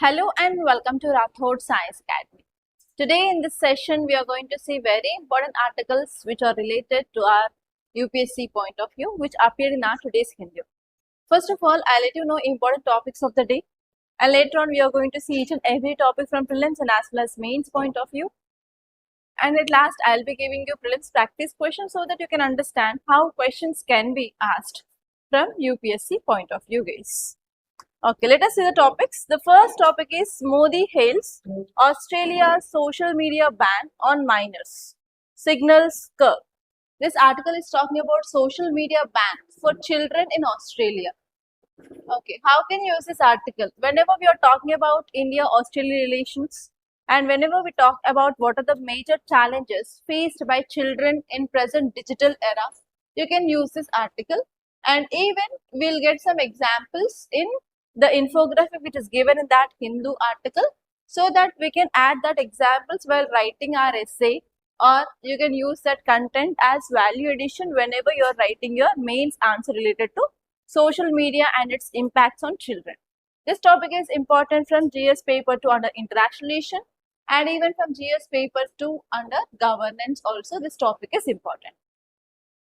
Hello and welcome to Rathods IAS Academy. Today in this session, we are going to see very important articles which are related to our UPSC point of view, which appear in our today's Hindu. First of all, I'll let you know important topics of the day, and later on we are going to see each and every topic from prelims and as well as mains point of view. And at last, I'll be giving you prelims practice questions so that you can understand how questions can be asked from UPSC point of view, guys. Okay, let us see the topics. The first topic is Modi hails Australia's social media ban on minors. Signals curve. This article is talking about social media ban for children in Australia. Okay, how can you use this article? Whenever we are talking about India-Australia relations and whenever we talk about what are the major challenges faced by children in present digital era, you can use this article, and even we'll get some examples in the infographic which is given in that Hindu article, so that we can add that examples while writing our essay, or you can use that content as value addition whenever you are writing your mains answer related to social media and its impacts on children. This topic is important from GS paper 2 under international relation, and even from GS paper 2 under governance also this topic is important.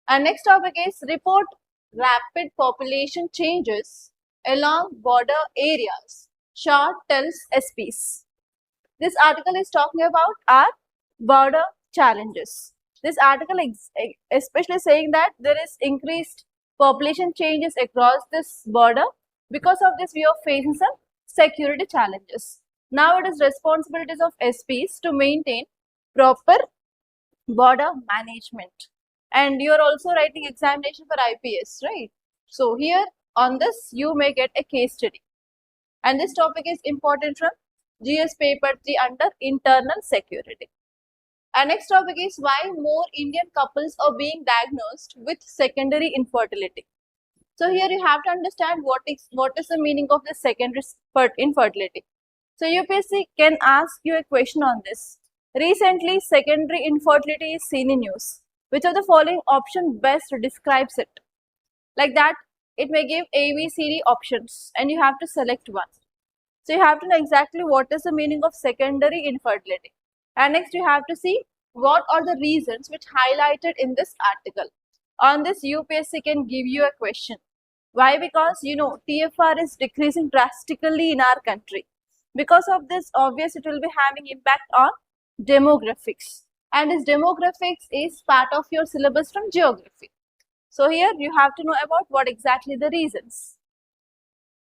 Our next topic is report rapid population changes along border areas. Shah tells SPs. This article is talking about our border challenges. This article especially saying that there is increased population changes across this border. Because of this, we are facing some security challenges. Now it is responsibilities of SPs to maintain proper border management. And you are also writing examination for IPS, right? So here on this, you may get a case study. And this topic is important from GS paper 3 under internal security. Our next topic is why more Indian couples are being diagnosed with secondary infertility. So here you have to understand what is the meaning of the secondary infertility. So UPSC can ask you a question on this. Recently, secondary infertility is seen in news. Which of the following option best describes it? Like that, it may give A, B, C, D options and you have to select one. So you have to know exactly what is the meaning of secondary infertility. And next you have to see what are the reasons which highlighted in this article. On this, UPSC can give you a question. Why? Because TFR is decreasing drastically in our country. Because of this, obviously it will be having impact on demographics. And this demographics is part of your syllabus from geography. So here you have to know about what exactly the reasons.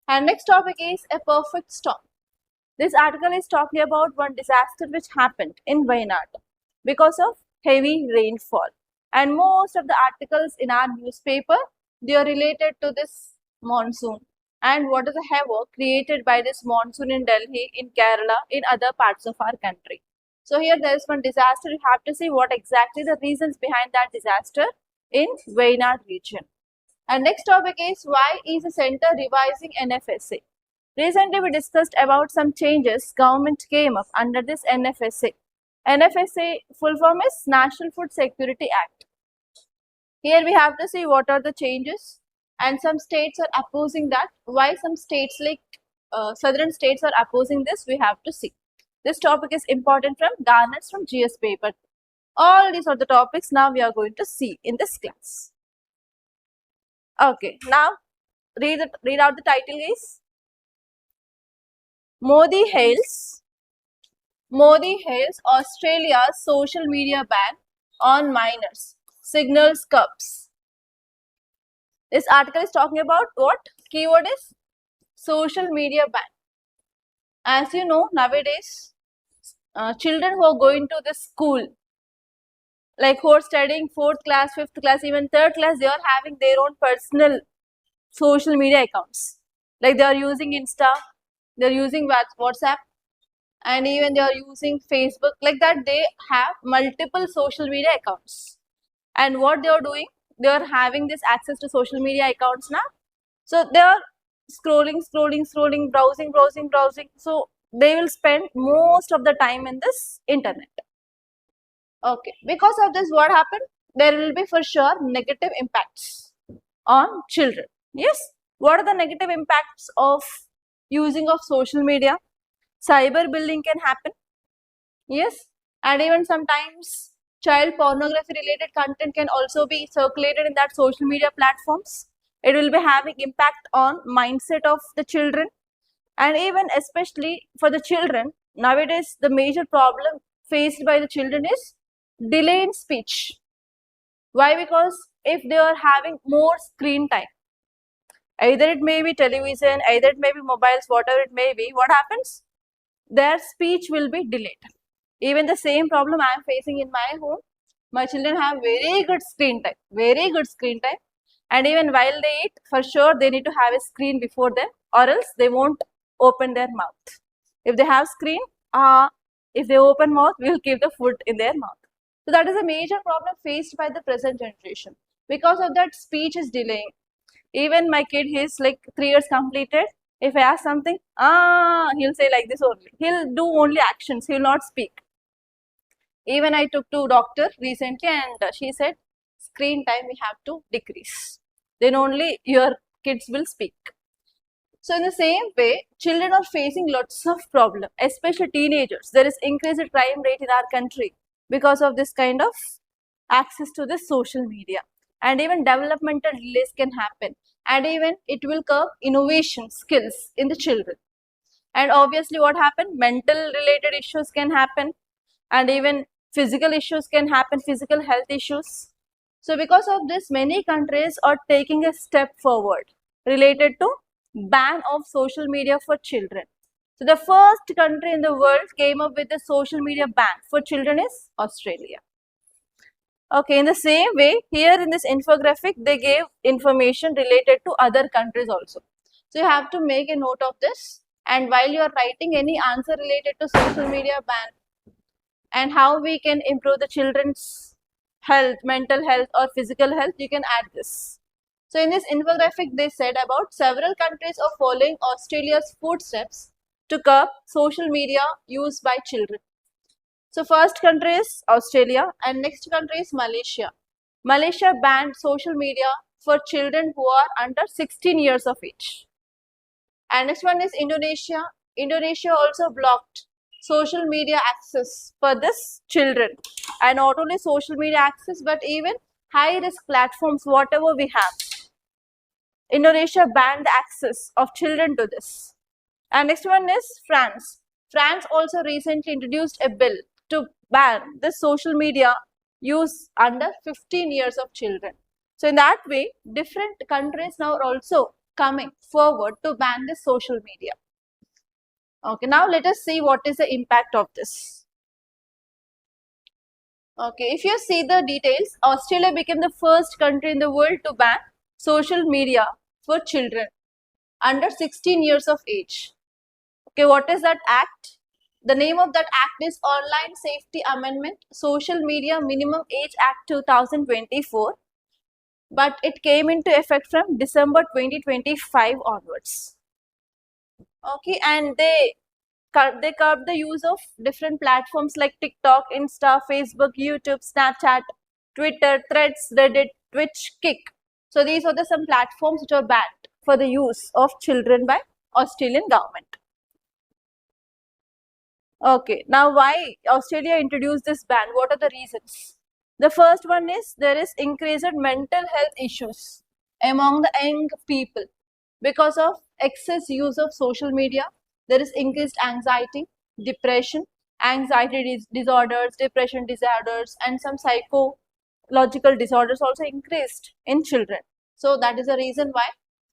And next topic is a perfect storm. This article is talking about one disaster which happened in Wayanad because of heavy rainfall. And most of the articles in our newspaper, they are related to this monsoon and what is the havoc created by this monsoon in Delhi, in Kerala, in other parts of our country. So here there is one disaster. You have to see what exactly the reasons behind that disaster in Wayanad region. And next topic is why is the center revising NFSA? Recently we discussed about some changes government came up under this NFSA. NFSA full form is National Food Security Act. Here we have to see what are the changes, and some states are opposing that. Why some states like southern states are opposing this, we have to see. This topic is important from Garners from GS paper. All these are the topics now we are going to see in this class. Okay, now read out the title is Modi hails Australia's social media ban on minors. Signals cups. This article is talking about what? Keyword is social media ban. As you know, nowadays, children who are going to the school, like who are studying 4th class, 5th class, even 3rd class, they are having their own personal social media accounts. Like they are using Insta, they are using WhatsApp, and even they are using Facebook. Like that, they have multiple social media accounts. And what they are doing, they are having this access to social media accounts now. So they are scrolling, browsing. So they will spend most of the time in this internet. Okay, because of this, what happened? There will be for sure negative impacts on children. Yes, what are the negative impacts of using of social media? cyberbullying can happen. Yes, and even sometimes child pornography related content can also be circulated in that social media platforms. It will be having impact on mindset of the children, and even especially for the children nowadays the major problem faced by the children is delay in speech. Why? Because if they are having more screen time, either it may be television, either it may be mobiles, whatever it may be, what happens? Their speech will be delayed. Even the same problem I am facing in my home. My children have very good screen time, very good screen time. And even while they eat, for sure they need to have a screen before them, or else they won't open their mouth. If they have screen, if they open mouth, we will keep the food in their mouth. So that is a major problem faced by the present generation. Because of that, speech is delaying. Even my kid, he's like 3 years completed. If I ask something, he'll say like this only. He'll do only actions. He will not speak. Even I took to doctor recently, and she said, screen time we have to decrease. Then only your kids will speak. So in the same way, children are facing lots of problems, especially teenagers. There is increased crime rate in our country because of this kind of access to this social media. And even developmental delays can happen. And even it will curb innovation skills in the children. And obviously what happened? Mental related issues can happen. And even physical issues can happen, physical health issues. So because of this, many countries are taking a step forward related to ban of social media for children. So the first country in the world came up with a social media ban for children is Australia. Okay, in the same way, here in this infographic, they gave information related to other countries also. So you have to make a note of this, and while you are writing any answer related to social media ban and how we can improve the children's health, mental health or physical health, you can add this. So in this infographic, they said about several countries are following Australia's footsteps to curb social media use by children. So first country is Australia and next country is Malaysia. Malaysia banned social media for children who are under 16 years of age. And next one is Indonesia. Indonesia also blocked social media access for this children, and not only social media access but even high risk platforms, whatever we have. Indonesia banned the access of children to this. And next one is France. France also recently introduced a bill to ban the social media use under 15 years of children. So in that way, different countries now are also coming forward to ban the social media. Okay, now let us see what is the impact of this. Okay, if you see the details, Australia became the first country in the world to ban social media for children under 16 years of age. Okay, what is that act? The name of that act is Online Safety Amendment Social Media Minimum Age Act 2024, but it came into effect from December 2025 onwards. Okay, and they curbed the use of different platforms like TikTok, Insta, Facebook, YouTube, Snapchat, Twitter, Threads, Reddit, Twitch, Kick. So these are some platforms which are banned for the use of children by Australian government. Okay, now why Australia introduced this ban? What are the reasons? The first one is there is increased mental health issues among the young people because of excess use of social media. There is increased anxiety, depression, anxiety disorders, depression disorders, and some psychological disorders also increased in children. So that is the reason why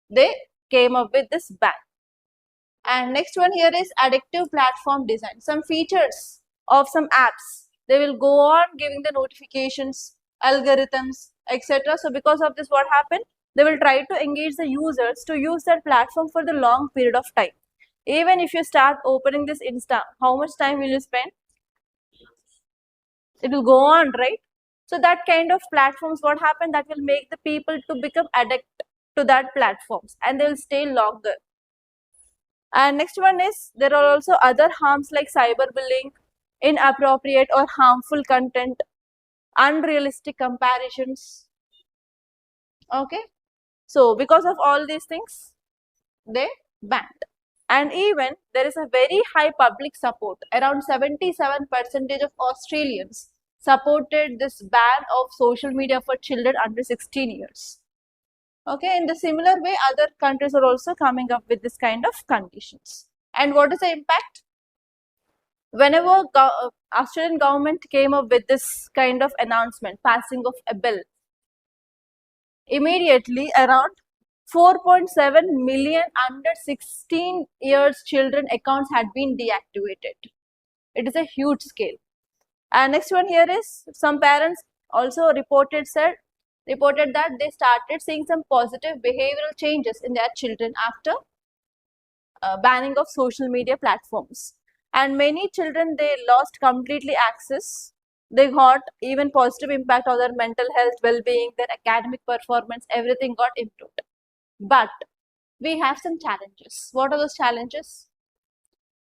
they came up with this ban. And next one here is addictive platform design. Some features of some apps, they will go on giving the notifications, algorithms, etc. So because of this, what happened? They will try to engage the users to use that platform for the long period of time. Even if you start opening this Insta, how much time will you spend? It will go on, right? So that kind of platforms, what happened? That will make the people to become addict to that platforms, and they will stay longer. And next one is there are also other harms like cyberbullying, inappropriate or harmful content, unrealistic comparisons. Okay, so because of all these things, they banned. And even there is a very high public support. Around 77% of Australians supported this ban of social media for children under 16 years. Okay, in the similar way, other countries are also coming up with this kind of conditions. And what is the impact? Whenever Australian government came up with this kind of announcement, passing of a bill, immediately around 4.7 million under 16 years children accounts had been deactivated. It is a huge scale. And next one here is some parents also reported that they started seeing some positive behavioral changes in their children after banning of social media platforms. And many children, they lost completely access. They got even positive impact on their mental health, well-being, their academic performance, everything got improved. But we have some challenges. What are those challenges?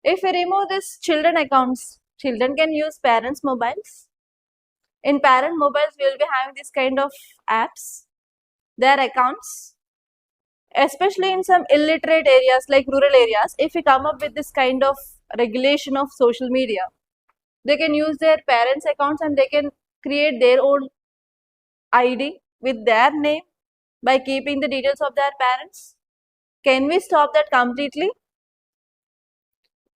If we remove this children accounts, children can use parents' mobiles. In parent mobiles, we will be having this kind of apps, their accounts, especially in some illiterate areas like rural areas. If we come up with this kind of regulation of social media, they can use their parents' accounts and they can create their own ID with their name by keeping the details of their parents. Can we stop that completely?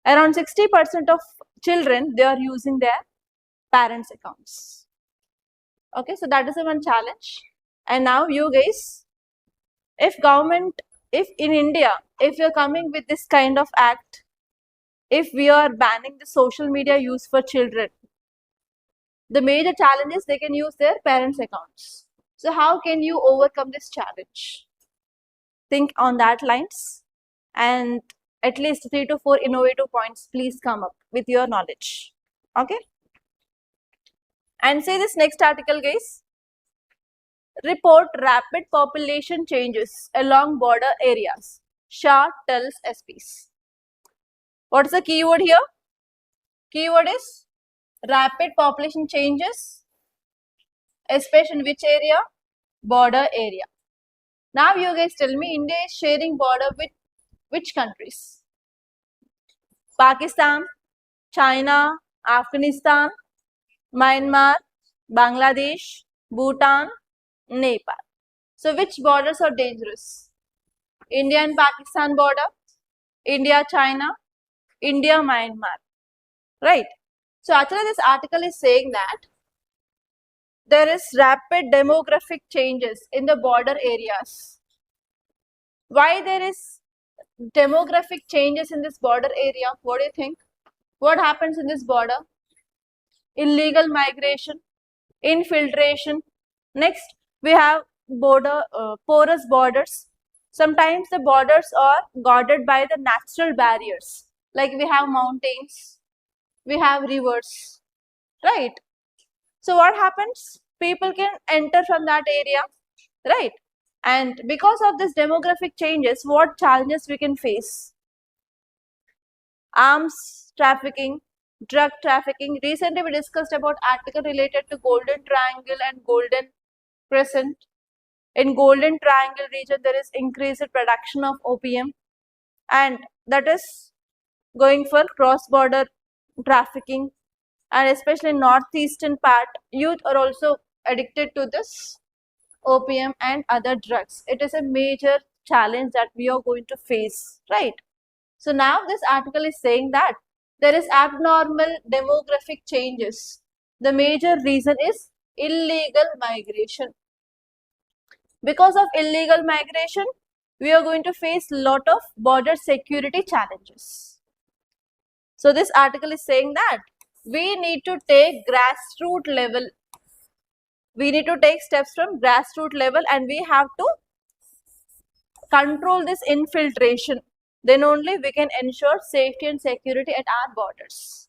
Around 60% of children, they are using their parents' accounts. Okay, so that is the one challenge. And now you guys, if in India, if you're coming with this kind of act, if we are banning the social media use for children, the major challenge is they can use their parents' accounts. So how can you overcome this challenge? Think on that lines, and at least 3 to 4 innovative points please come up with your knowledge. Okay? And say this next article, guys. Report rapid population changes along border areas. Shah tells SPs. What's the keyword here? Keyword is rapid population changes, especially in which area? Border area. Now you guys tell me, India is sharing border with which countries? Pakistan, China, Afghanistan, Myanmar, Bangladesh, Bhutan, Nepal. So which borders are dangerous? India and Pakistan border, India, China, India, Myanmar. Right. So actually this article is saying that there is rapid demographic changes in the border areas. Why there is demographic changes in this border area? What do you think? What happens in this border? Illegal migration, infiltration. Next, we have porous borders. Sometimes the borders are guarded by the natural barriers. Like we have mountains, we have rivers, right? So what happens? People can enter from that area, right? And because of this demographic changes, what challenges we can face? Arms trafficking, drug trafficking. Recently we discussed about article related to Golden Triangle and Golden Crescent. In Golden Triangle region, there is increased production of opium, and that is going for cross-border trafficking. And especially in northeastern part, youth are also addicted to this opium and other drugs. It is a major challenge that we are going to face, right? So now this article is saying that there is abnormal demographic changes. The major reason is illegal migration. Because of illegal migration, we are going to face lot of border security challenges. So this article is saying that we need to take grassroots level. We need to take steps from grassroots level, and we have to control this infiltration. Then only we can ensure safety and security at our borders.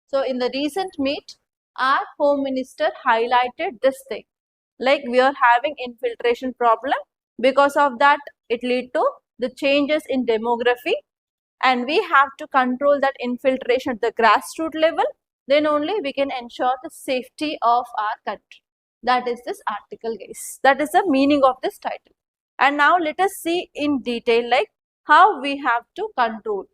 So in the recent meet, our Home Minister highlighted this thing. Like we are having infiltration problem. Because of that, it lead to the changes in demography, and we have to control that infiltration at the grassroots level. Then only we can ensure the safety of our country. That is this article, guys. That is the meaning of this title. And now let us see in detail like how we have to control.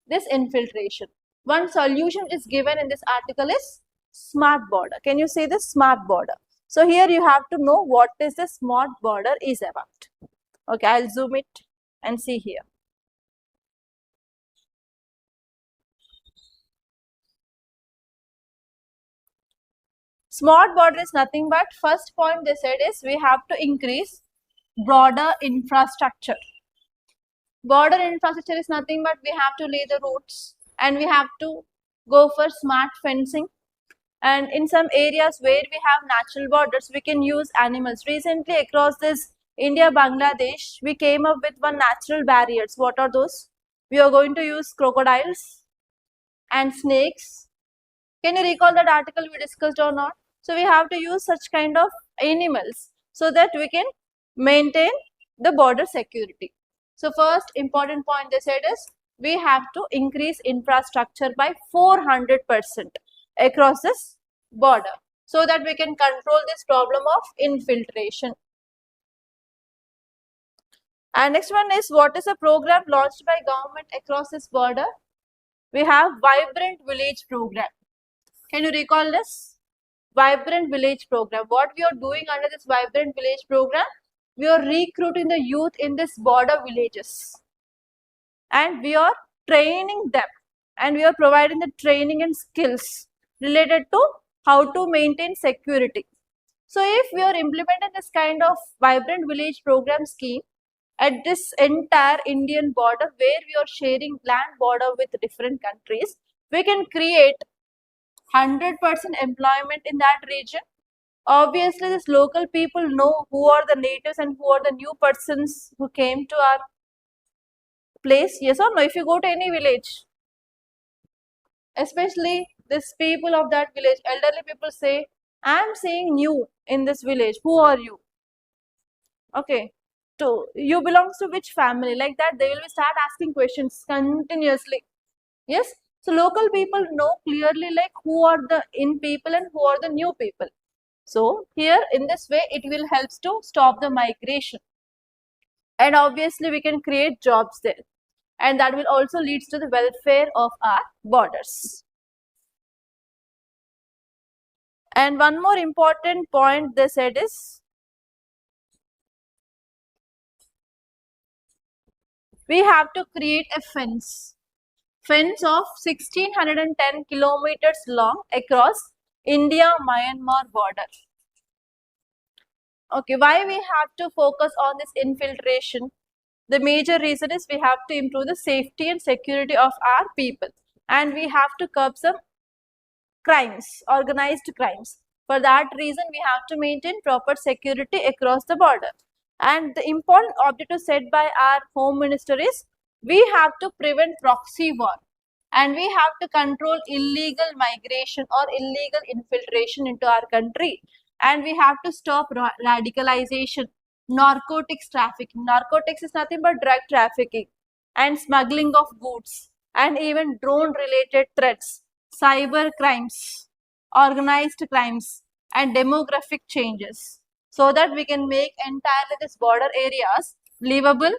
this infiltration. One solution which is given in this article is smart border. Can you see this smart border? So here you have to know what is the smart border is about. Okay, I'll zoom it and see here. Smart border is nothing but, first point they said is we have to increase border infrastructure. Border infrastructure is nothing but we have to lay the roads and we have to go for smart fencing. And in some areas where we have natural borders, we can use animals. Recently across this India-Bangladesh, we came up with one natural barriers. What are those? We are going to use crocodiles and snakes. Can you recall that article we discussed or not? So we have to use such kind of animals so that we can maintain the border security. So first important point they said is we have to increase infrastructure by 400% across this border so that we can control this problem of infiltration. And next one is, what is a program launched by government across this border? We have Vibrant Village program. Can you recall this? Vibrant Village program. What we are doing under this Vibrant Village program? We are recruiting the youth in this border villages and we are training them and we are providing the training and skills related to how to maintain security. So if we are implementing this kind of Vibrant Village program scheme at this entire Indian border where we are sharing land border with different countries, we can create 100% employment in that region. Obviously, this local people know who are the natives and who are the new persons who came to our place. Yes or no? If you go to any village, especially this people of that village, elderly people say, I am seeing new in this village. Who are you? Okay. So you belongs to which family? Like that, they will start asking questions continuously. Yes. So local people know clearly like who are the in people and who are the new people. So here in this way, it will help to stop the migration. And obviously we can create jobs there. And that will also lead to the welfare of our borders. And one more important point they said is, we have to create a fence of 1610 kilometers long across India-Myanmar border. Okay, why we have to focus on this infiltration? The major reason is we have to improve the safety and security of our people and we have to curb some crimes, organized crimes. For that reason, we have to maintain proper security across the border. And the important objective set by our Home Minister is we have to prevent proxy war and we have to control illegal migration or illegal infiltration into our country. And we have to stop radicalization, narcotics trafficking. Narcotics is nothing but drug trafficking and smuggling of goods and even drone related threats, cyber crimes, organized crimes and demographic changes so that we can make entirely these border areas livable,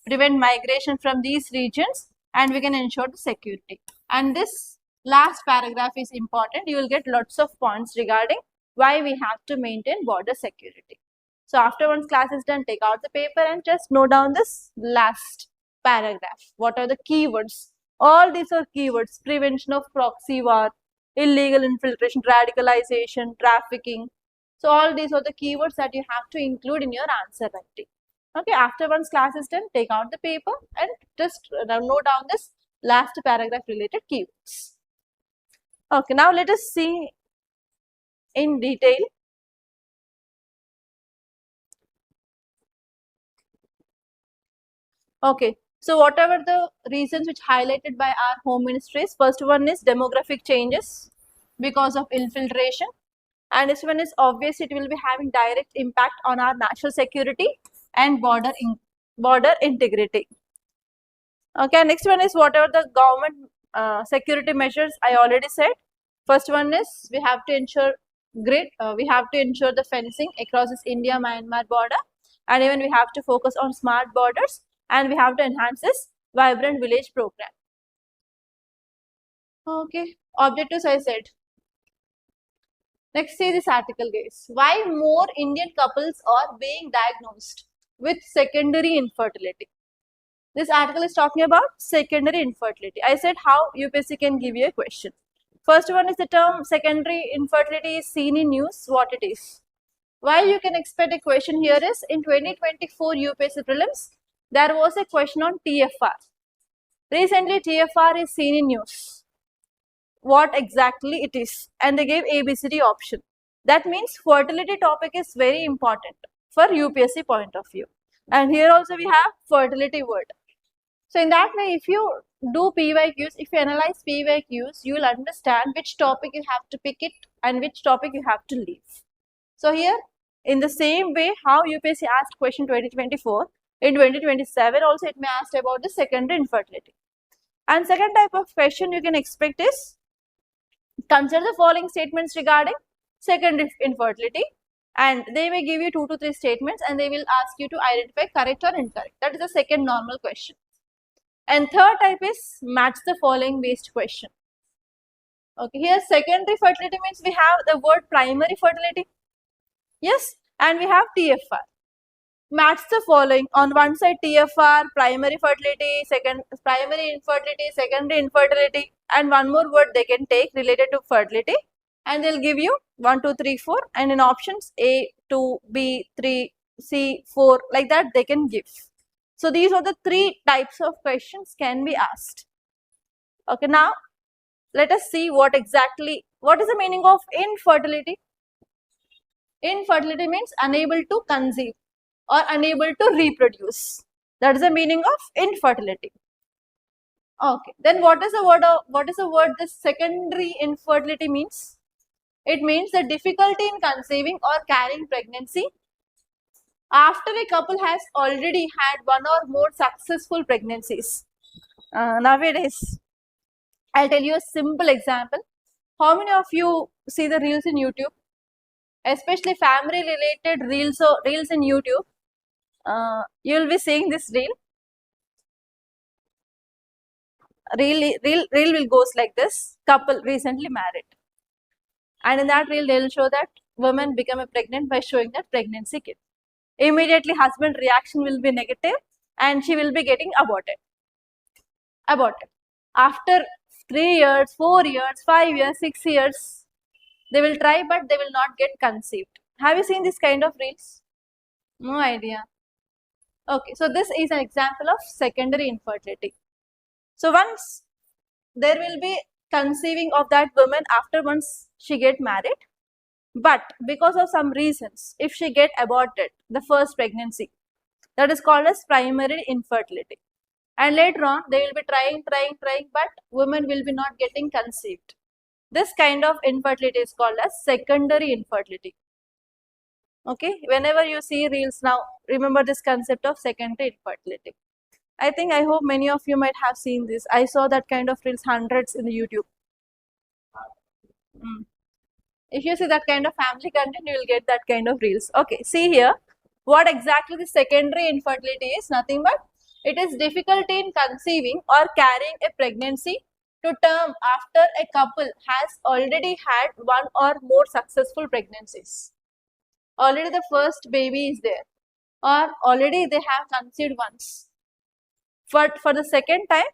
prevent migration from these regions and we can ensure the security. And this last paragraph is important. You will get lots of points regarding why we have to maintain border security. So after one's class is done, take out the paper and just note down this last paragraph. What are the keywords? All these are keywords: prevention of proxy war, illegal infiltration, radicalization, trafficking. So all these are the keywords that you have to include in your answer writing. Okay, after one's class is done, take out the paper and just note down this last paragraph related keywords. Okay, now let us see in detail. Okay, so whatever the reasons which highlighted by our Home Ministries, first one is demographic changes because of infiltration. And this one is obvious, it will be having direct impact on our national security and border integrity. Okay, next one is whatever the government security measures I already said. First one is we have to ensure we have to ensure the fencing across this India-Myanmar border, and even we have to focus on smart borders and we have to enhance this Vibrant Village program. Okay, objectives I said. Next, see this article, guys. Why more Indian couples are being diagnosed with secondary infertility? This article is talking about secondary infertility. I said how UPSC can give you a question. First one is the term secondary infertility is seen in news. What it is? Why you can expect a question here is in 2024 UPSC prelims, there was a question on TFR. Recently, TFR is seen in news. What exactly it is? And they gave ABCD option. That means fertility topic is very important for UPSC point of view. And here also we have fertility word. So in that way, if you do PYQs, if you analyze PYQs, you will understand which topic you have to pick it and which topic you have to leave. So here, in the same way, how UPSC asked question 2024, in 2027 also it may ask about the secondary infertility. And second type of question you can expect is, consider the following statements regarding secondary infertility, and they may give you 2 to 3 statements and they will ask you to identify correct or incorrect. That is the second normal question. And third type is match the following based question. Okay, here secondary fertility means we have the word primary fertility. Yes, and we have TFR. Match the following. On one side TFR, primary fertility, primary infertility, secondary infertility, and one more word they can take related to fertility, and they'll give you 1, 2, 3, 4, and in options A, 2, B, 3, C, 4, like that they can give. So these are the 3 types of questions can be asked. Okay, now let us see what is the meaning of infertility. Infertility means unable to conceive or unable to reproduce. That is the meaning of infertility. Okay, then what is the word this secondary infertility means? It means the difficulty in conceiving or carrying pregnancy after a couple has already had 1 or more successful pregnancies. Nowadays, I'll tell you a simple example. How many of you see the reels in YouTube? Especially family related reels in YouTube. You will be seeing this reel. Reel will goes like this. Couple recently married. And in that reel, they will show that woman become pregnant by showing that pregnancy kit. Immediately, husband reaction will be negative and she will be getting aborted. After 3 years, 4 years, 5 years, 6 years, they will try but they will not get conceived. Have you seen this kind of reels? No idea. Okay, so this is an example of secondary infertility. So once there will be conceiving of that woman after once she get married, but because of some reasons, if she get aborted the first pregnancy, that is called as primary infertility. And later on, they will be trying, but women will be not getting conceived. This kind of infertility is called as secondary infertility. Okay, whenever you see reels now, remember this concept of secondary infertility. I hope many of you might have seen this. I saw that kind of reels hundreds in the YouTube. If you see that kind of family content, you will get that kind of reels. Okay, see here, what exactly the secondary infertility is? Nothing but it is difficulty in conceiving or carrying a pregnancy to term after a couple has already had 1 or more successful pregnancies. Already the first baby is there, or already they have conceived once. But for the second time,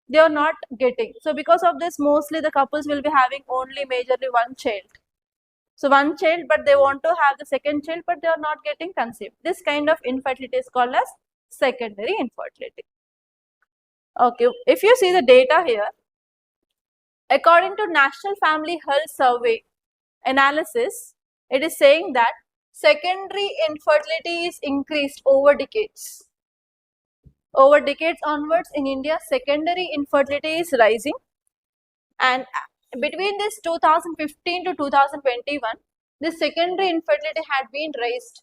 they are not getting. So because of this, mostly the couples will be having only majorly 1 child. So 1 child, but they want to have the second child, but they are not getting conceived. This kind of infertility is called as secondary infertility. Okay, if you see the data here, according to National Family Health Survey analysis, it is saying that secondary infertility is increased over decades. Over decades onwards in India, secondary infertility is rising, and between this 2015 to 2021, the secondary infertility had been raised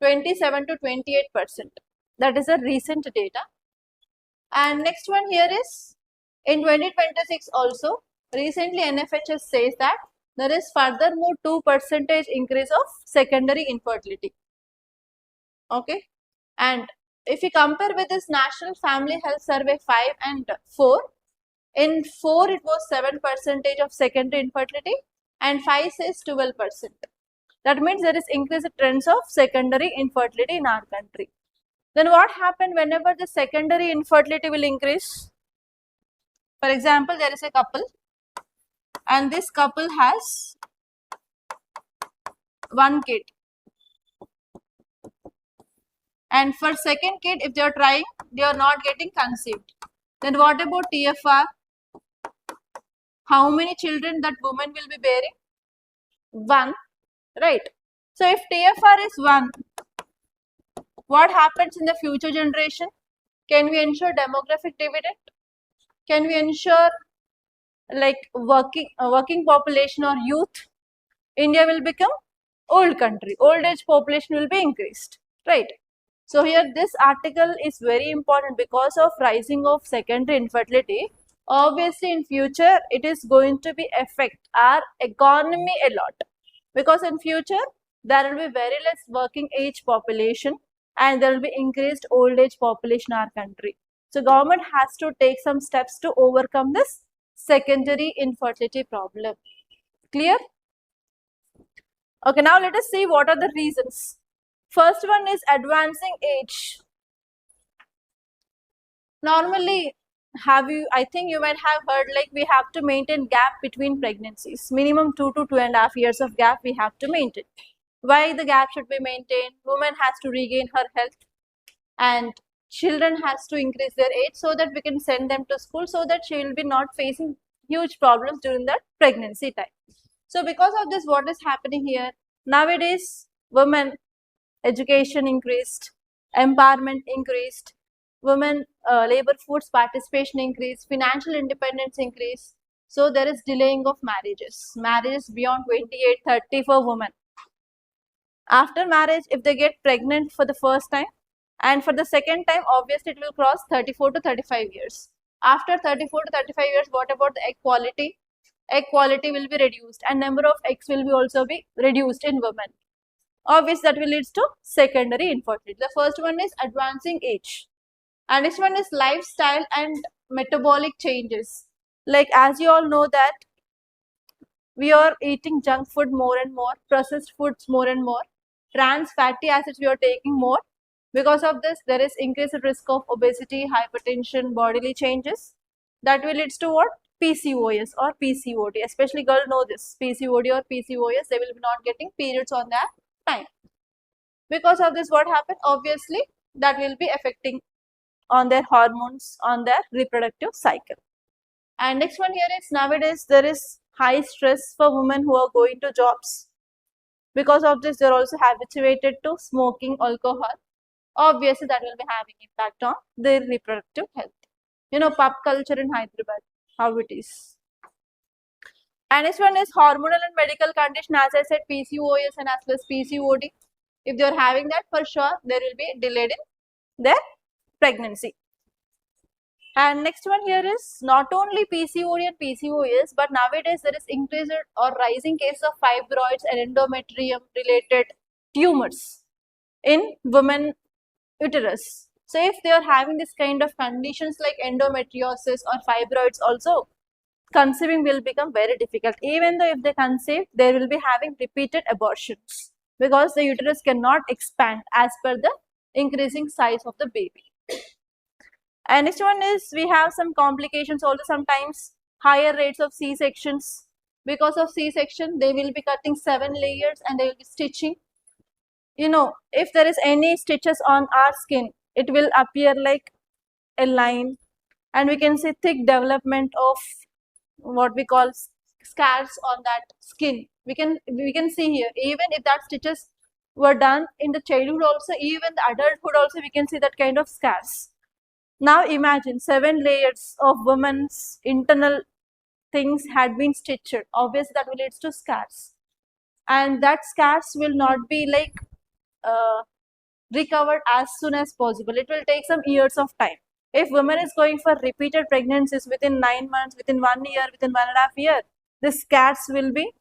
27 to 28%. That is a recent data. And next one here is in 2026 also, recently NFHS says that there is furthermore 2% increase of secondary infertility. Okay, and if you compare with this National Family Health Survey 5 and 4, In 4 it was 7% of secondary infertility, and 5 says 12%. That means there is increased trends of secondary infertility in our country. Then what happened whenever the secondary infertility will increase? For example, there is a couple and this couple has one kid. And for second kid, if they are trying, they are not getting conceived. Then what about TFR? How many children that woman will be bearing? 1, right? So if TFR is 1, what happens in the future generation? Can we ensure demographic dividend? Can we ensure like working population or youth? India will become old country. Old age population will be increased, right? So here this article is very important because of rising of secondary infertility. Obviously in future it is going to be affect our economy a lot, because in future there will be very less working age population and there will be increased old age population in our country. So government has to take some steps to overcome this secondary infertility problem. Clear? Okay, now let us see what are the reasons. First one is advancing age. Normally, I think you might have heard like we have to maintain gap between pregnancies. Minimum 2 to 2.5 years of gap we have to maintain. Why the gap should be maintained? Woman has to regain her health and children has to increase their age so that we can send them to school, so that she will be not facing huge problems during that pregnancy time. So because of this, what is happening here? Nowadays, women education increased, empowerment increased, women labor force participation increased, financial independence increased. So there is delaying of marriages. Marriages beyond 28, 30 for women. After marriage, if they get pregnant for the first time and for the second time, obviously it will cross 34 to 35 years. After 34 to 35 years, what about the egg quality? Egg quality will be reduced and number of eggs will be also be reduced in women. Obviously, that will lead to secondary infertility. The first one is advancing age. And next one is lifestyle and metabolic changes. Like as you all know that we are eating junk food more and more, processed foods more and more, trans fatty acids we are taking more. Because of this, there is increased risk of obesity, hypertension, bodily changes. That will lead to what? PCOS or PCOD. Especially girls know this. PCOD or PCOS, they will be not getting periods on that time. Because of this, what happened? Obviously, that will be affecting on their hormones, on their reproductive cycle. And next one here is nowadays there is high stress for women who are going to jobs. Because of this, they are also habituated to smoking, alcohol. Obviously, that will be having impact on their reproductive health. You know, pub culture in Hyderabad, how it is. And next one is hormonal and medical condition. As I said, PCOS and as well as PCOD. If they are having that, for sure, there will be delayed in their pregnancy. And next one here is not only PCOD and PCOS, but nowadays there is increased or rising case of fibroids and endometrium related tumors in women uterus. So if they are having this kind of conditions like endometriosis or fibroids also, conceiving will become very difficult. Even though if they conceive, they will be having repeated abortions because the uterus cannot expand as per the increasing size of the baby. And next one is we have some complications also, sometimes higher rates of C-sections. Because of C-section, they will be cutting 7 layers and they will be stitching. You know, if there is any stitches on our skin, it will appear like a line and we can see thick development of what we call scars on that skin. We can see here, even if that stitches were done in the childhood also, even the adulthood also, we can see that kind of scars. Now imagine 7 layers of women's internal things had been stitched. Obviously that will lead to scars, and that scars will not be like recovered as soon as possible. It will take some years of time. If woman is going for repeated pregnancies within 9 months, within 1 year, within 1.5 years, the scars will be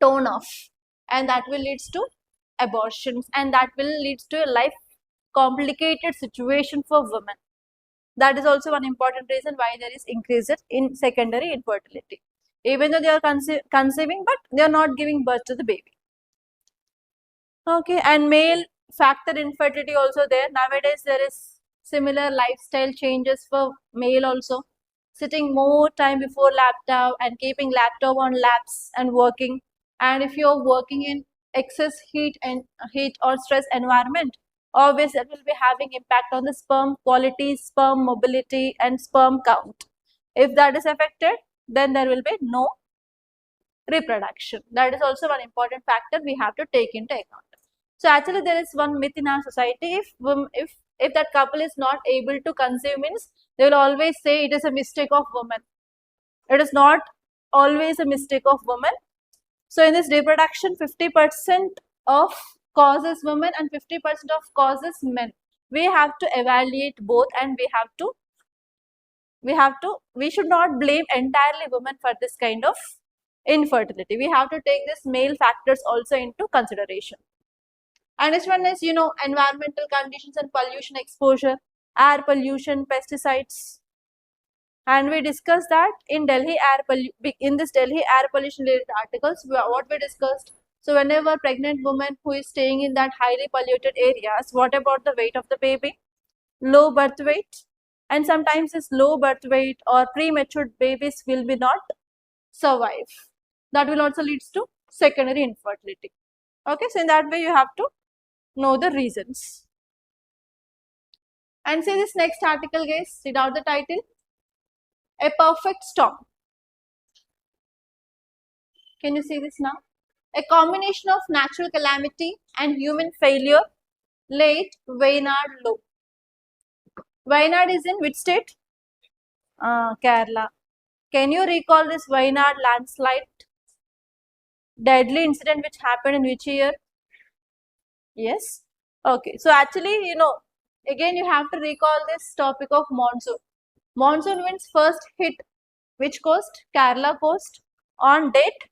torn off, and that will lead to abortions, and that will lead to a life complicated situation for women. That is also one important reason why there is increase in secondary infertility. Even though they are conceiving, but they are not giving birth to the baby. Okay, and male factor infertility also there. Nowadays, there is similar lifestyle changes for male also. Sitting more time before laptop and keeping laptop on laps and working. And if you're working in excess heat or stress environment, obviously that will be having impact on the sperm quality, sperm mobility, and sperm count. If that is affected, then there will be no reproduction. That is also one important factor we have to take into account. So actually there is one myth in our society, if that couple is not able to conceive, means they will always say it is a mistake of women. It is not always a mistake of women. So in this reproduction, 50% of causes women and 50% of causes men. We have to evaluate both, and we should not blame entirely women for this kind of infertility. We have to take this male factors also into consideration. And this one is, environmental conditions and pollution exposure, air pollution, pesticides. And we discussed that in Delhi in this Delhi air pollution related articles, what we discussed. So whenever pregnant woman who is staying in that highly polluted areas, what about the weight of the baby? Low birth weight. And sometimes this low birth weight or premature babies will be not survive. That will also leads to secondary infertility. Okay, so in that way you have to know the reasons. And say this next article, guys, read out the title. A perfect storm. Can you see this now? A combination of natural calamity and human failure laid Wayanad low. Wayanad is in which state? Kerala. Can you recall this Wayanad landslide? Deadly incident which happened in which year? Yes. Okay. So actually, again you have to recall this topic of monsoon. Monsoon winds first hit which coast? Kerala coast. On date?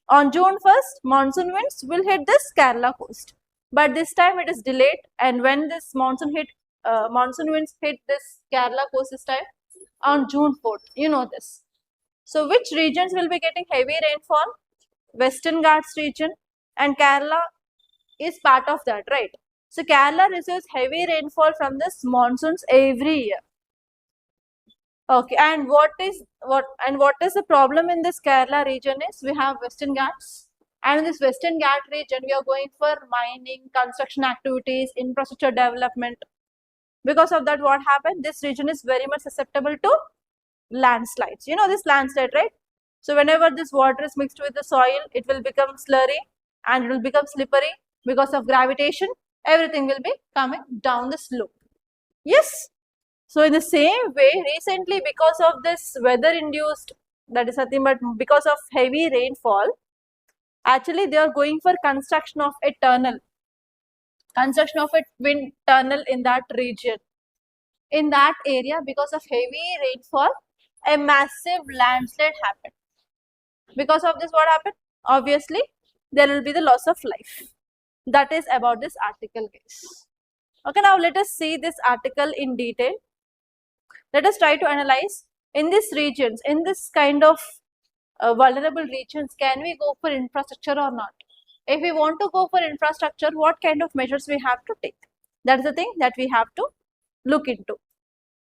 On June 1st, monsoon winds will hit this Kerala coast. But this time it is delayed, and when this monsoon winds hit this Kerala coast this time? On June 4th. You know this. So which regions will be getting heavy rainfall? Western Ghats region, and Kerala is part of that, right? So Kerala receives heavy rainfall from this monsoons every year. Okay, and what is the problem in this Kerala region is we have Western Ghats, and in this Western Ghat region we are going for mining, construction activities, infrastructure development. Because of that, what happened? This region is very much susceptible to landslides. You know this landslide, right? So whenever this water is mixed with the soil, it will become slurry and it will become slippery. Because of gravitation, everything will be coming down the slope. Yes. So in the same way, recently because of this weather induced, that is nothing but because of heavy rainfall, actually they are going for construction of a tunnel. Construction of a wind tunnel in that region. In that area, because of heavy rainfall, a massive landslide happened. Because of this, what happened? Obviously, there will be the loss of life. That is about this article, guys. Okay, now let us see this article in detail. Let us try to analyze in these regions, in this kind of vulnerable regions, can we go for infrastructure or not? If we want to go for infrastructure, what kind of measures we have to take? That is the thing that we have to look into.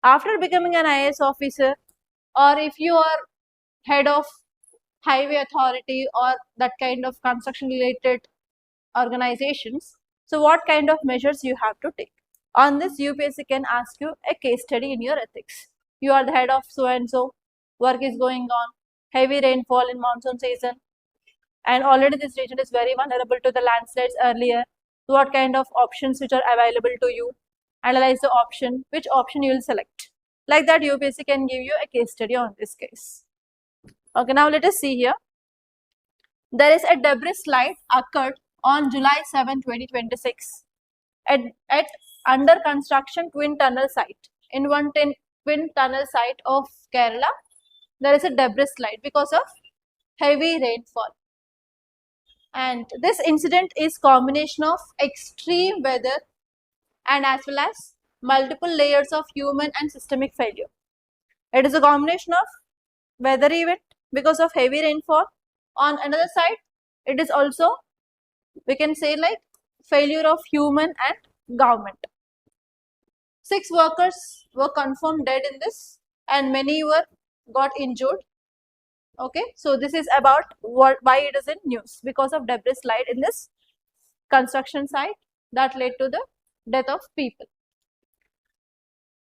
After becoming an IAS officer, or if you are head of highway authority or that kind of construction related organizations, so what kind of measures you have to take? On this, UPSC can ask you a case study in your ethics. You are the head of so and so, work is going on, heavy rainfall in monsoon season, and already this region is very vulnerable to the landslides earlier. So what kind of options which are available to you? Analyze the option, which option you will select. Like that, UPSC can give you a case study on this case. Okay, now let us see here. There is a debris slide occurred on July 7, 2026 at under construction twin tunnel site. In one twin tunnel site of Kerala, there is a debris slide because of heavy rainfall. And this incident is combination of extreme weather and as well as multiple layers of human and systemic failure. It is a combination of weather event because of heavy rainfall. On another side, it is also, we can say, like failure of human and government. 6 workers were confirmed dead in this and many were got injured. Okay, so this is about why it is in news, because of debris slide in this construction site that led to the death of people.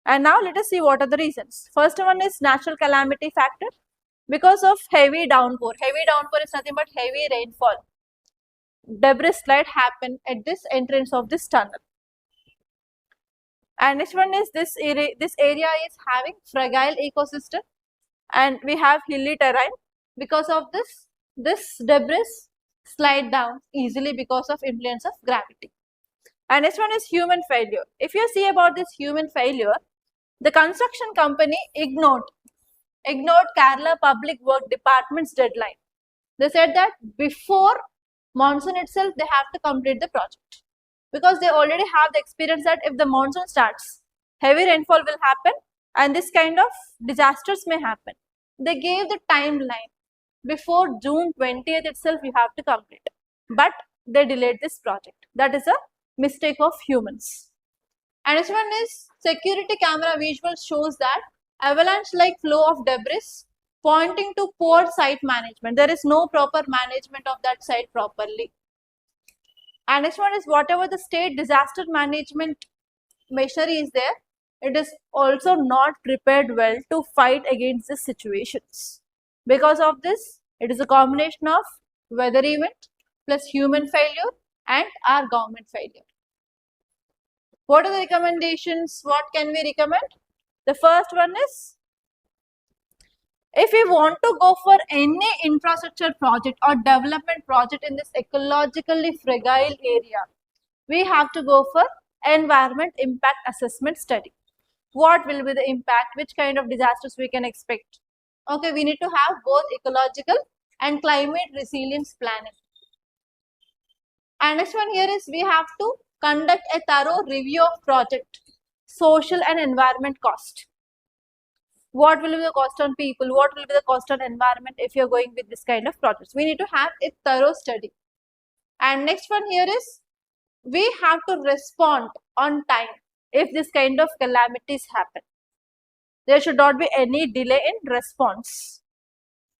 And now let us see what are the reasons. First one is natural calamity factor. Because of heavy downpour is nothing but heavy rainfall. Debris slide happened at this entrance of this tunnel. And next one is this area is having fragile ecosystem and we have hilly terrain. Because of this debris slide down easily because of influence of gravity. And next one is human failure. If you see about this human failure, the construction company ignored Kerala Public Work Department's deadline. They said that before monsoon itself, they have to complete the project. Because they already have the experience that if the monsoon starts, heavy rainfall will happen and this kind of disasters may happen. They gave the timeline. Before June 20th itself, you have to complete. But they delayed this project. That is a mistake of humans. And next one is security camera visual shows that avalanche-like flow of debris pointing to poor site management. There is no proper management of that site properly. And next one is whatever the state disaster management measure is there, it is also not prepared well to fight against these situations. Because of this, it is a combination of weather event plus human failure and our government failure. What are the recommendations? What can we recommend? The first one is, if we want to go for any infrastructure project or development project in this ecologically fragile area, we have to go for environment impact assessment study. What will be the impact? Which kind of disasters we can expect? Okay, we need to have both ecological and climate resilience planning. And next one here is, we have to conduct a thorough review of project, social and environment cost. What will be the cost on people? What will be the cost on environment if you are going with this kind of projects? We need to have a thorough study. And next one here is, we have to respond on time if this kind of calamities happen. There should not be any delay in response.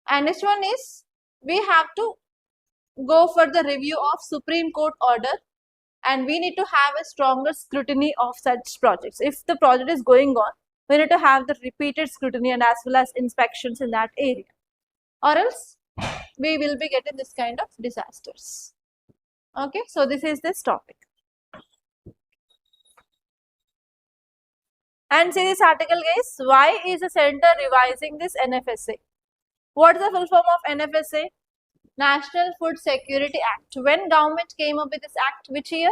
And next one is, we have to go for the review of Supreme Court order and we need to have a stronger scrutiny of such projects. If the project is going on, we need to have the repeated scrutiny and as well as inspections in that area. Or else, we will be getting this kind of disasters. Okay, so this is this topic. And see this article guys, why is the center revising this NFSA? What is the full form of NFSA? National Food Security Act. When government came up with this act, which year?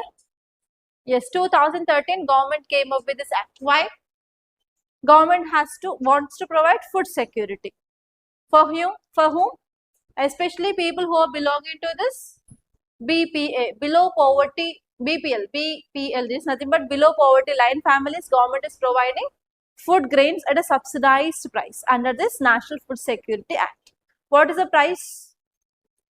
Yes, 2013 government came up with this act. Why? Government wants to provide food security. For whom? Especially people who are belonging to this BPA, below poverty, BPL, this is nothing but below poverty line families. Government is providing food grains at a subsidized price under this National Food Security Act. What is the price?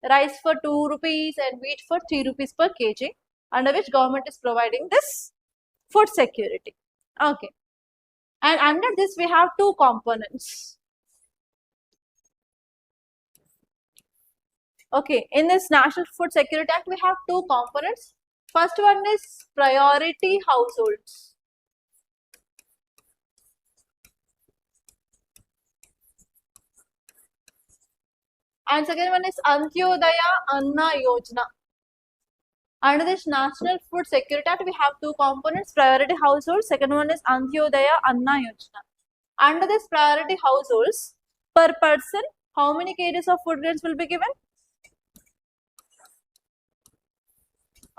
Rice for 2 rupees and wheat for 3 rupees per kg, under which government is providing this food security. Okay. And under this we have two components. Okay, in this National Food Security Act we have two components. First one is priority households. And second one is Antyodaya Anna Yojana. Under this National Food Security Act, we have two components, priority households. Second one is Antyodaya Anna Yojana. Under this priority households, per person, how many kgs of food grains will be given?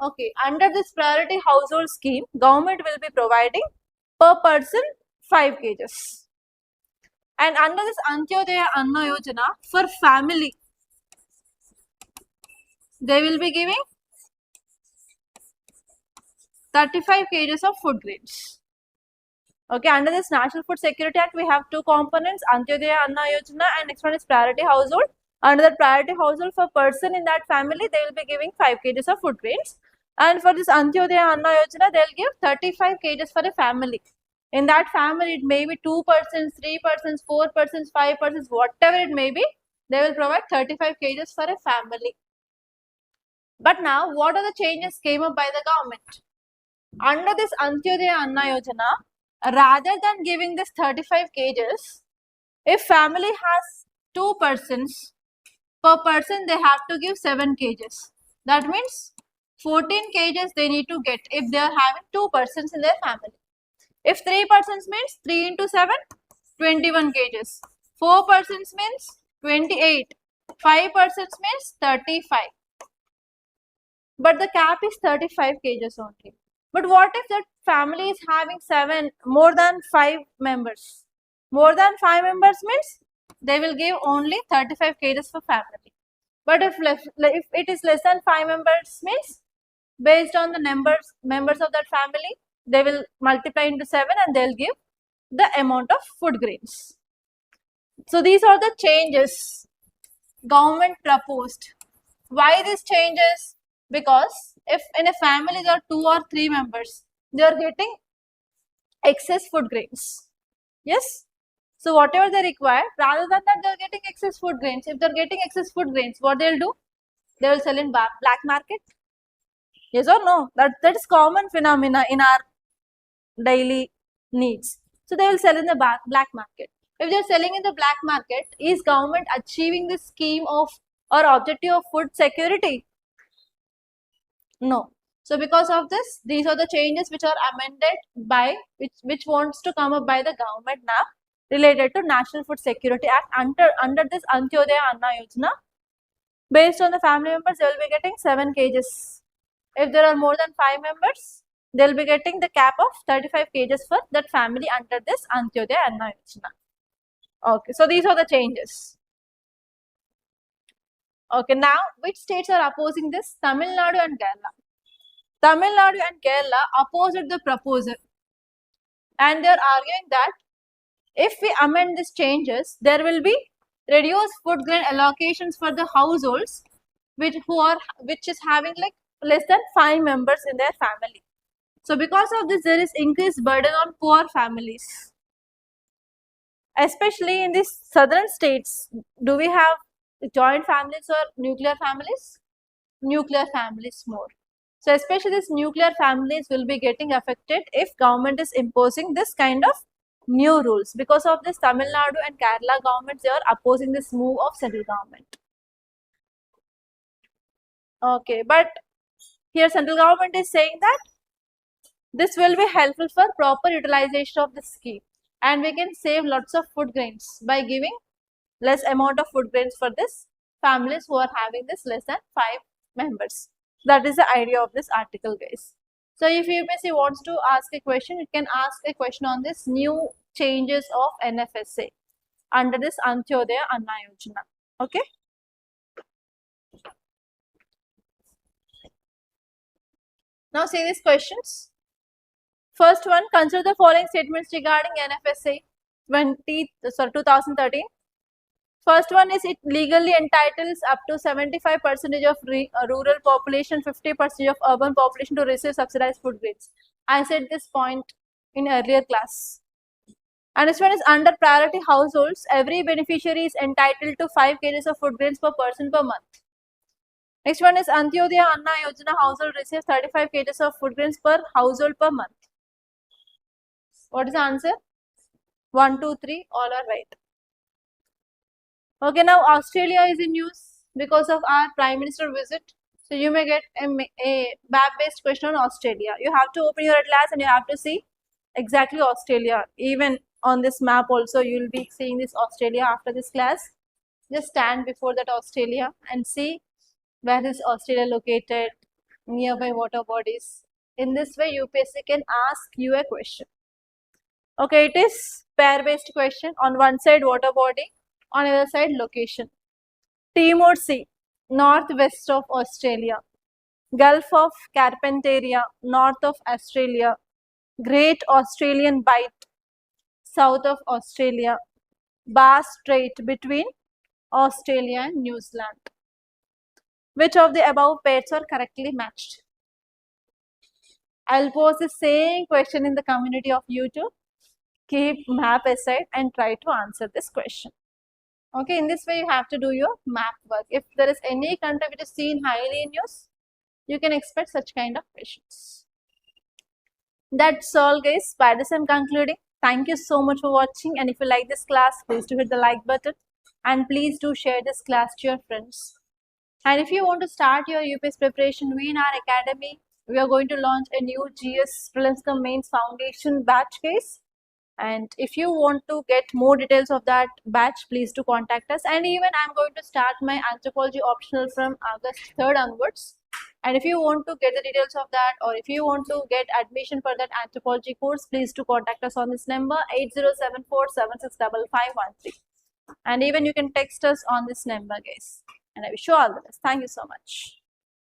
Okay, under this priority household scheme, government will be providing per person 5 kgs. And under this Antyodaya Anna Yojana, for family, they will be giving 35 kgs of food grains. Okay, under this National Food Security Act, we have two components, Antyodaya Anna Yojana, and next one is Priority Household. Under the Priority Household, for person in that family, they will be giving 5 kgs of food grains. And for this Antyodaya Anna Yojana, they will give 35 kgs for a family. In that family, it may be 2 persons, 3 persons, 4 persons, 5 persons, whatever it may be, they will provide 35 kgs for a family. But now, what are the changes came up by the government? Under this Antyodaya Anna Yojana, rather than giving this 35 kgs, if family has 2 persons, per person they have to give 7 kgs. That means 14 kgs they need to get if they are having 2 persons in their family. If 3 persons means 3 into 7, 21 kgs. 4 persons means 28. 5 persons means 35. But the cap is 35 kgs only. But what if that family is having more than 5 members? More than 5 members means they will give only 35 kgs for family. But if it is less than 5 members means based on the members of that family, they will multiply into 7 and they will give the amount of food grains. So these are the changes government proposed. Why these changes? Because if in a family there are 2 or 3 members, they are getting excess food grains. Yes? So whatever they require, rather than that they are getting excess food grains. If they are getting excess food grains, what they will do? They will sell in black market. Yes or no? That is common phenomena in our daily needs. So they will sell in the black market. If they are selling in the black market, is government achieving the scheme of or objective of food security? No. So because of this, these are the changes which are amended by which wants to come up by the government now related to National Food Security Act. Under this Antyodaya Anna Yojana, based on the family members, they will be getting 7 kgs. If there are more than 5 members, they will be getting the cap of 35 kgs for that family under this Antyodaya Anna Yojana. Okay, so these are the changes. Okay, now which states are opposing this? Tamil Nadu and Kerala. Tamil Nadu and Kerala opposed the proposal, and they are arguing that if we amend these changes, there will be reduced food grain allocations for the households which is having like less than 5 members in their family. So because of this, there is increased burden on poor families. Especially in these southern states, do we have joint families or nuclear families? Nuclear families more. So especially these nuclear families will be getting affected if government is imposing this kind of new rules. Because of this, Tamil Nadu and Kerala governments, they are opposing this move of central government. Okay, but here central government is saying that this will be helpful for proper utilization of the scheme, and we can save lots of food grains by giving less amount of food grains for this families who are having this less than 5 members. That is the idea of this article, guys. So if UPSC wants to ask a question, it can ask a question on this new changes of NFSA under this Antyodaya Anna Yojana. Okay. Now see these questions. First one, consider the following statements regarding NFSA 2013. First one is it legally entitles up to 75% of rural population, 50% of urban population to receive subsidized food grains. I said this point in earlier class. And this one is under priority households, every beneficiary is entitled to 5 kgs of food grains per person per month. Next one is Antyodaya Anna Yojana household receives 35 kgs of food grains per household per month. What is the answer? 1, 2, 3, all are right. Okay, now Australia is in news because of our Prime Minister visit. So you may get a map-based question on Australia. You have to open your atlas and you have to see exactly Australia. Even on this map also you will be seeing this Australia after this class. Just stand before that Australia and see where is Australia located, nearby water bodies. In this way UPSC can ask you a question. Okay, it is pair-based question. On one side water body, on the other side location. Timor Sea, northwest of Australia. Gulf of Carpentaria, north of Australia. Great Australian Bight, south of Australia, Bass Strait between Australia and New Zealand. Which of the above pairs are correctly matched? I'll post the same question in the community of YouTube. Keep map aside and try to answer this question. Okay, in this way you have to do your map work. If there is any country which is seen highly in news, you can expect such kind of questions. That's all guys. By this I'm concluding. Thank you so much for watching, and if you like this class, please do hit the like button and please do share this class to your friends. And if you want to start your UPSC preparation, we in our academy, we are going to launch a new GS Prelims cum Mains Foundation batch case. And if you want to get more details of that batch, please do contact us. And even I'm going to start my anthropology optional from August 3rd onwards. And if you want to get the details of that, or if you want to get admission for that anthropology course, please do contact us on this number 8074765513. And even you can text us on this number, guys. And I wish you all the best. Thank you so much.